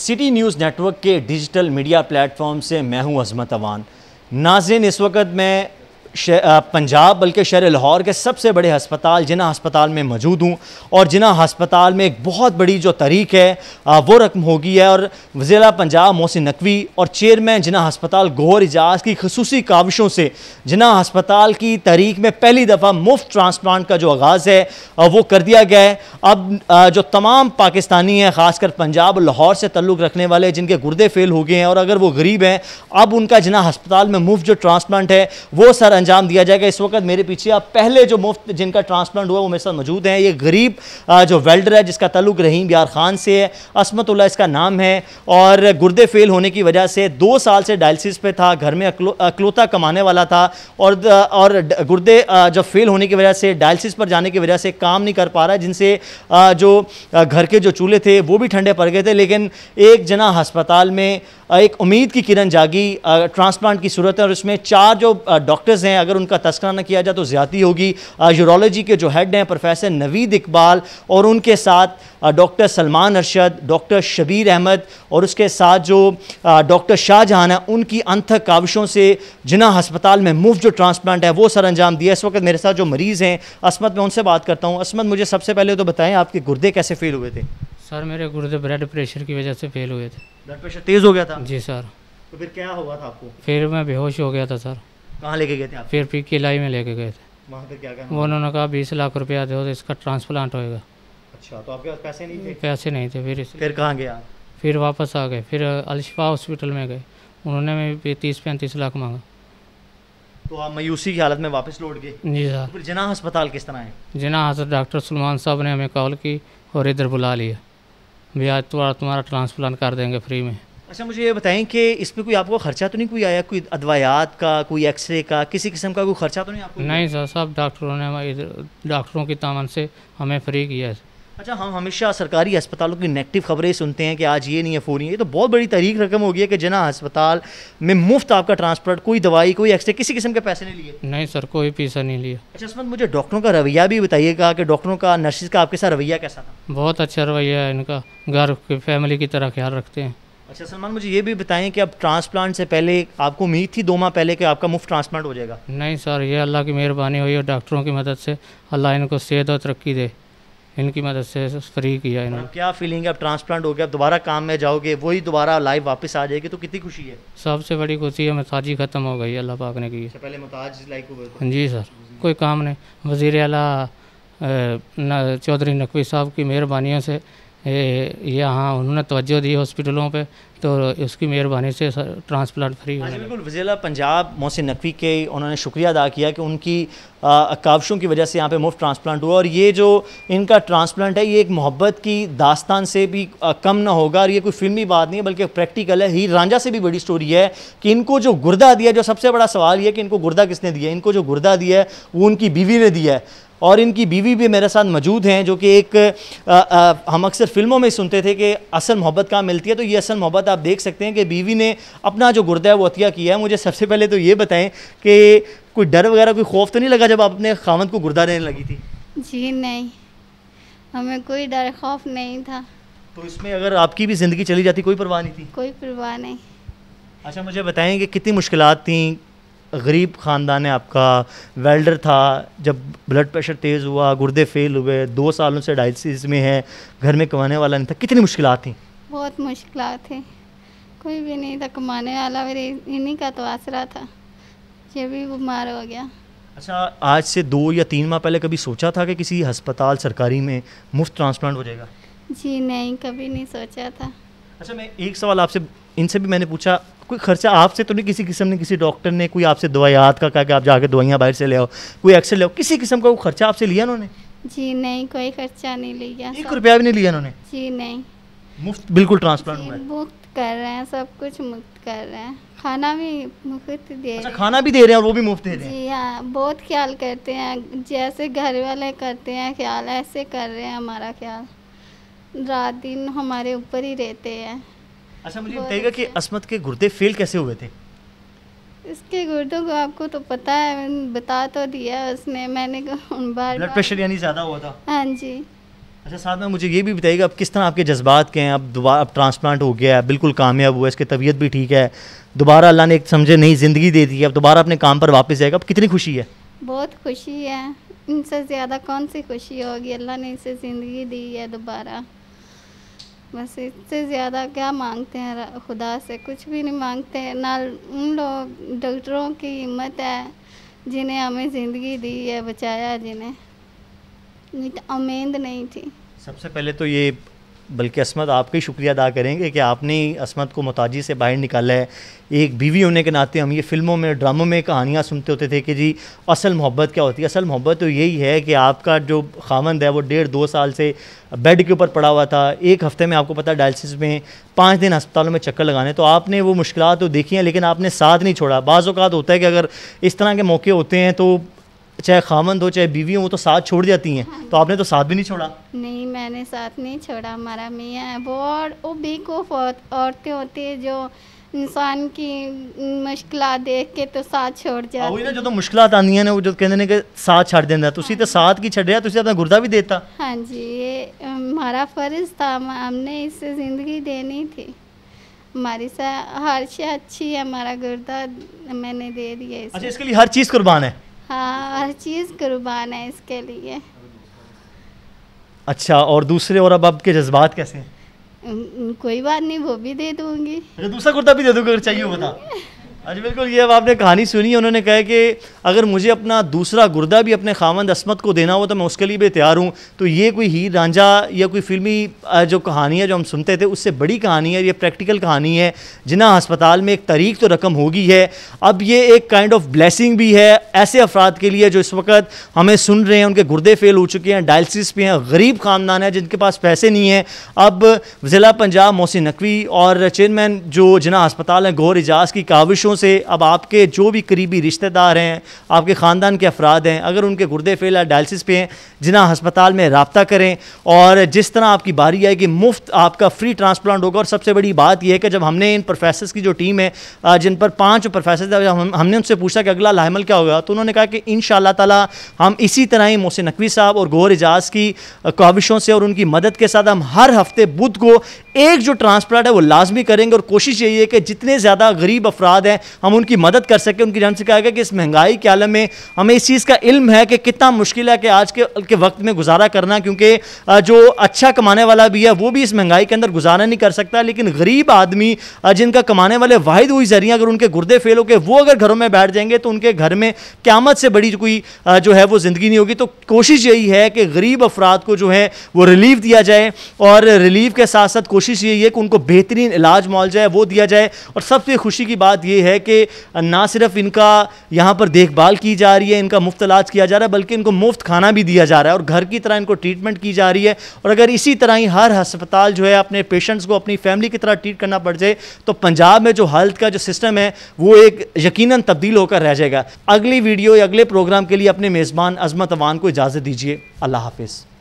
City news network के digital media platform से मैं हूं अज़मत अवान। नाज़रीन, इस वक्त मैं पंजाब बल्कि शहर लाहौर के सबसे बड़े हस्पताल जिना हस्पताल में मौजूद हूँ और जिना हस्पताल में एक बहुत बड़ी जो तारीख है वो रकम होगी है और वज़ीर पंजाब मोहसिन नकवी और चेयरमैन जिना हस्पताल गौहर एजाज की खसूसी काविशों से जिना हस्पताल की तारीख में पहली दफ़ा मुफ्त ट्रांसप्लांट का जो आगाज़ है वो कर दिया गया है। अब जो तमाम पाकिस्तानी हैं, ख़ासकर पंजाब और लाहौर से तल्लुक़ रखने वाले जिनके गुर्दे फेल हो गए हैं और अगर वो गरीब हैं, अब उनका जिना हस्पताल में मुफ्त जो ट्रांसप्लांट है वो सर अंजाम दिया जाएगा। इस वक्त मेरे पीछे आप पहले जो मुफ्त जिनका ट्रांसप्लांट हुआ वो मेरे साथ मौजूद हैं। ये गरीब जो वेल्डर है जिसका ताल्लुक रहीम यार खान से है, असमतुल्लाह इसका नाम है और गुर्दे फेल होने की वजह से 2 साल से डायलिसिस पे था, घर में अकलौता कमाने वाला था और गुर्दे जब फेल होने की वजह से डायलिसिस पर जाने की वजह से काम नहीं कर पा रहा है, जिनसे जो घर के जो चूल्हे थे वो भी ठंडे पड़ गए थे। लेकिन एक जना हस्पताल में एक उम्मीद की किरण जागी ट्रांसप्लांट की सूरत है और उसमें 4 जो डॉक्टर्स हैं, अगर उनका तस्करा न किया जाए तो ज़्यादती होगी। यूरोलॉजी के जो हेड हैं प्रोफेसर नवीद इकबाल और उनके साथ डॉक्टर सलमान अरशद, डॉक्टर शबीर अहमद और उसके साथ जो डॉक्टर शाहजहां है, उनकी अनथक काविशों से जिना हस्पताल में मुफ्त जो ट्रांसप्लांट है वो सर अंजाम दिया। इस वक्त मेरे साथ जो मरीज़ हैं असमत, मैं उनसे बात करता हूँ। असमत, मुझे सबसे पहले तो बताएं आपके गुर्दे कैसे फेल हुए थे? सर मेरे गुर्दे ब्लड प्रेशर की वजह से फेल हुए थे। ब्लड प्रेशर तेज़ हो गया था? जी सर। तो फिर क्या हुआ था आपको? फिर मैं बेहोश हो गया था सर। कहाँ लेके गए थे आप? फिर PKLI में लेके गए थे। वहाँ पर क्या कहना? वो उन्होंने कहा 20 लाख रुपया दो तो इसका ट्रांसप्लांट होएगा। अच्छा, तो आपके पास पैसे नहीं थे? पैसे नहीं थे। फिर कहाँ गया? फिर वापस आ गए, फिर अलशिफा हॉस्पिटल में गए, उन्होंने भी 30-35 लाख मांगा। तो आप मायूसी की हालत में वापस लौट गए? जी सर। फिर जिना अस्पताल किस तरह है? जिना हजरत डॉक्टर सलमान साहब ने हमें कॉल की और इधर बुला लिया, भैया तुम्हारा ट्रांसप्लांट कर देंगे फ्री में। अच्छा, मुझे ये बताएं कि इसमें कोई आपको खर्चा तो नहीं कोई आया, कोई अदवायात का, कोई एक्सरे का, किसी किस्म का कोई खर्चा तो नहीं आपको? नहीं सर, सब डॉक्टरों ने डॉक्टरों की तामन से हमें फ्री किया है। अच्छा, हम हमेशा सरकारी अस्पतालों की नेगेटिव खबरें सुनते हैं कि आज ये नहीं है, वो नहीं है। ये तो बहुत बड़ी तारीख रकम हो गई है कि जिना अस्पताल में मुफ्त आपका ट्रांसप्लांट, कोई दवाई, कोई एक्सरे, किसी किस्म के पैसे नहीं लिए? नहीं सर, कोई पैसा नहीं लिया। अच्छा असमत, मुझे डॉक्टरों का रवैया भी बताइएगा कि डॉक्टरों का, नर्सिस का आपके साथ रवैया कैसा था? बहुत अच्छा रवैया है इनका, घर की फैमिली की तरह ख्याल रखते हैं। अच्छा सलमान, मुझे ये भी बताएं कि अब ट्रांसप्लांट से पहले आपको उम्मीद थी 2 माह पहले कि आपका मुफ्त ट्रांसप्लांट हो जाएगा? नहीं सर, ये अल्लाह की मेहरबानी हुई और डॉक्टरों की मदद से अल्लाह इनको सेहत और तरक्की दे, इनकी मदद से फ्री किया इन्होंने। क्या फीलिंग है अब ट्रांसप्लांट हो गया, अब दोबारा काम में जाओगे, वही दोबारा लाइफ वापस आ जाएगी, तो कितनी खुशी है? सबसे बड़ी खुशी है मुताजी ख़त्म हो गई, अल्लाह पाक ने की। पहले मुताज लाइक हुए थे? जी सर, कोई काम नहीं। वज़ीर आला चौधरी नकवी साहब की मेहरबानियों से यहाँ उन्होंने तवज्जो दी हॉस्पिटलों पे, तो उसकी मेहरबानी से ट्रांसप्लांट फ्री हुआ। बिल्कुल, वज़ीर पंजाब मोहसिन नकवी के उन्होंने शुक्रिया अदा किया कि उनकी काविशों की वजह से यहाँ पे मुफ्त ट्रांसप्लांट हुआ और ये जो इनका ट्रांसप्लांट है ये एक मोहब्बत की दास्तान से भी कम ना होगा और ये कोई फिल्मी बात नहीं है बल्कि प्रैक्टिकल है। हीर रांझा से भी बड़ी स्टोरी है कि इनको जो गुर्दा दिया, जो सबसे बड़ा सवाल ये कि इनको गुर्दा किसने दिया, इनको जो गुर्दा दिया है वो उनकी बीवी ने दिया है और इनकी बीवी भी मेरे साथ मौजूद हैं, जो कि एक हम अक्सर फिल्मों में सुनते थे कि असल मोहब्बत कहाँ मिलती है, तो ये असल मोहब्बत आप देख सकते हैं कि बीवी ने अपना जो गुर्दा है वो अतिया किया है। मुझे सबसे पहले तो ये बताएं कि कोई डर वगैरह, कोई खौफ तो नहीं लगा जब आप अपने खामद को गुर्दा देने लगी थी? जी नहीं, हमें कोई डर खौफ नहीं था। तो इसमें अगर आपकी भी ज़िंदगी चली जाती कोई परवाह नहीं थी? कोई परवाह नहीं। अच्छा, मुझे बताएं कि कितनी मुश्किलात थी? गरीब ख़ानदान है आपका, वेल्डर था, जब ब्लड प्रेशर तेज़ हुआ, गुर्दे फेल हुए, 2 सालों से डायलिसिस में है, घर में कमाने वाला नहीं था, कितनी मुश्किलात थी? बहुत मुश्किलात थी, कोई भी नहीं था कमाने वाला, मेरे इन्हीं का तो आसरा था, ये भी बीमार हो गया। अच्छा, आज से 2 या 3 माह पहले कभी सोचा था कि किसी अस्पताल सरकारी में मुफ्त ट्रांसप्लांट हो जाएगा? जी नहीं, कभी नहीं सोचा था। अच्छा, मैं एक सवाल आपसे, इनसे भी मैंने पूछा, कोई खर्चा आपसे तो नहीं किसी किस्म ने, किसी डॉक्टर ने कोई आपसे दवाइयात का कहा कि आप जाके दवाइयाँ बाहर से ले आओ, कोई एक्सरे ले आओ, किसी किस्म का कोई खर्चा आपसे लिया उन्होंने? जी नहीं, कोई खर्चा नहीं लिया। 1 रुपया भी नहीं लिया उन्होंने? जी नहीं, मुफ्त बिल्कुल ट्रांसप्लांट हुआ है? मुफ्त कर रहे हैं, सब कुछ मुफ्त कर रहे हैं, खाना भी मुफ्त दे रहे हैं। अच्छा, खाना भी दे रहे हैं और वो भी मुफ्त दे रहे हैं? जी हाँ, बहुत ख्याल करते हैं, जैसे घर वाले करते हैं ख्याल, ऐसे कर रहे हैं हमारा ख्याल, रात दिन हमारे ऊपर ही रहते हैं। अच्छा, मुझे बताइएगा कि असमत के गुर्दे फेल कैसे हुए थे? इसके गुर्दों को आपको तो पता है, बता तो दिया उसने, मैंने ब्लड प्रेशर यानी ज़्यादा हुआ था? हाँ जी। अच्छा, साथ में मुझे ये भी बताइएगा अब किस तरह आपके जज्बात के हैं? अब दोबारा अब ट्रांसप्लांट हो गया है, बिल्कुल कामयाब हुआ है, इसकी तबीयत भी ठीक है, दोबारा अल्लाह ने एक समझे नई ज़िंदगी दे दी है, अब दोबारा अपने काम पर वापस जाएगा, अब कितनी खुशी है? बहुत खुशी है, इनसे ज़्यादा कौन सी खुशी होगी। अल्लाह ने इसे ज़िंदगी दी है दोबारा, बस इससे ज़्यादा क्या मांगते हैं खुदा से? कुछ भी नहीं मांगते। ना उन लोग डॉक्टरों की हिम्मत है जिन्हें हमें ज़िंदगी दी है, बचाया जिन्हें, नहीं तो उम्मीद नहीं थी। सबसे पहले तो ये बल्कि अस्मत आपका ही शुक्रिया अदा करेंगे कि आपने ही अस्मत को मुताजी से बाहर निकाला है। एक बीवी होने के नाते हम ये फ़िल्मों में, ड्रामों में कहानियाँ सुनते होते थे कि जी असल मोहब्बत क्या होती है। असल मोहब्बत तो यही है कि आपका जो खामंद है वो 1.5-2 साल से बेड के ऊपर पड़ा हुआ था, एक हफ़्ते में आपको पता है डायलिसिस में 5 दिन अस्पतालों में चक्कर लगाने, तो आपने वो मुश्किलात तो देखी हैं लेकिन आपने साथ नहीं छोड़ा। बाज़ औक़ात होता है कि अगर इस तरह के मौके होते हैं तो चाहे खामंद हो चाहे बीवी हो वो तो साथ छोड़ जाती हैं, तो आपने तो साथ भी नहीं छोड़ा। नहीं, मैंने साथ नहीं छोड़ा। हमारा मियाँ है वो, और वो बेवकूफ़ औरतें होती है जो इंसान की मुश्किलात देख के तो साथ छोड़ जाती। वही ना, जो तो मुश्किलात आनी है ना वो जो कहते हैं कि साथ छड़ देना, तुसी तो साथ की छड़िया, तुसी अपना गुर्दा भी देता। हाँ जी, ये हमारा फ़र्ज़ था, हमने इससे ज़िंदगी देनी थी। हमारी हर चीज़ अच्छी है, हमारा गुर्दा मैंने दे दिया इसे। अच्छा, इसके लिए हर चीज़ कुर्बान है? हाँ, हर चीज़ कुर्बान है इसके लिए। अच्छा, और दूसरे और अब आपके जज्बात कैसे हैं? कोई बात नहीं, वो भी दे दूँगी। अच्छा, दूसरा कुर्ता भी दे दूँगा अगर चाहिए बता। अच्छा, बिल्कुल, ये अब आपने कहानी सुनी है। उन्होंने कहा कि अगर मुझे अपना दूसरा गुर्दा भी अपने खामंद अस्मत को देना हो तो मैं उसके लिए भी तैयार हूँ। तो ये कोई हीर रांझा या कोई फिल्मी जो कहानी है जो हम सुनते थे उससे बड़ी कहानी है, ये प्रैक्टिकल कहानी है। जिन्ना अस्पताल में एक तारीख तो रकम होगी है, अब ये एक काइंड ऑफ ब्लेसिंग भी है ऐसे अफराद के लिए जो इस वक्त हमें सुन रहे हैं, उनके गुर्दे फेल हो चुके हैं, डायलिसिस पे हैं, गरीब ख़ानदान है जिनके पास पैसे नहीं हैं। अब ज़िला पंजाब मोहसिन नकवी और चेयरमैन जो जिन्ना अस्पताल है गौहर एजाज़ की काविशों से अब आपके जो भी करीबी रिश्तेदार हैं, आपके ख़ानदान के अफराद हैं, अगर उनके गुर्दे फेल डायलिसिस पे हैं, जिन्ना अस्पताल में रब्ता करें और जिस तरह आपकी बारी आएगी मुफ्त आपका फ्री ट्रांसप्लांट होगा। और सबसे बड़ी बात यह है कि जब हमने इन प्रोफेसर्स की जो टीम है जिन पर 5 प्रोफेसर थे, हमने उनसे पूछा कि अगला लाइमल क्या होगा, तो उन्होंने कहा कि इंशाअल्लाह ताला हम इसी तरह ही मोहसिन नकवी साहब और गौहर एजाज़ की काविशों से और उनकी मदद के साथ हम हर हफ्ते बुध को एक जो ट्रांसप्लांट है वो लाजमी करेंगे। और कोशिश यही है कि जितने ज़्यादा गरीब अफराद हैं हम उनकी मदद कर सकें। उनकी जानब से कहा गया कि इस महंगाई के आलम में हमें इस चीज़ का इल्म है कि कितना मुश्किल है कि आज के वक्त में गुजारा करना, क्योंकि जो अच्छा कमाने वाला भी है वो भी इस महंगाई के अंदर गुजारा नहीं कर सकता, लेकिन गरीब आदमी जिनका कमाने वाले वाहिद हुई जरिया अगर उनके गुर्दे फेल हो के वो अगर घरों में बैठ जाएंगे तो उनके घर में क़यामत से बड़ी कोई जो है वो ज़िंदगी नहीं होगी। तो कोशिश यही है कि गरीब अफराद को जो है वो रिलीफ दिया जाए और रिलीफ के साथ साथ कोशिश यही है कि उनको बेहतरीन इलाज मुआवजा है वो दिया जाए। और सबसे खुशी की बात यह है कि ना सिर्फ इनका यहाँ पर देखभाल की जा रही है, इनका मुफ्त इलाज किया जा रहा है, बल्कि इनको मुफ्त खाना भी दिया जा रहा है और घर की तरह इनको ट्रीटमेंट की जा रही है। और अगर इसी तरह ही हर अस्पताल जो है अपने पेशेंट्स को अपनी फैमिली की तरह ट्रीट करना पड़ जाए तो पंजाब में जो हेल्थ का जो सिस्टम है वो एक यकीनन तब्दील होकर रह जाएगा। अगली वीडियो या अगले प्रोग्राम के लिए अपने मेज़बान अज़मत अवान को इजाज़त दीजिए। अल्लाह हाफिज़।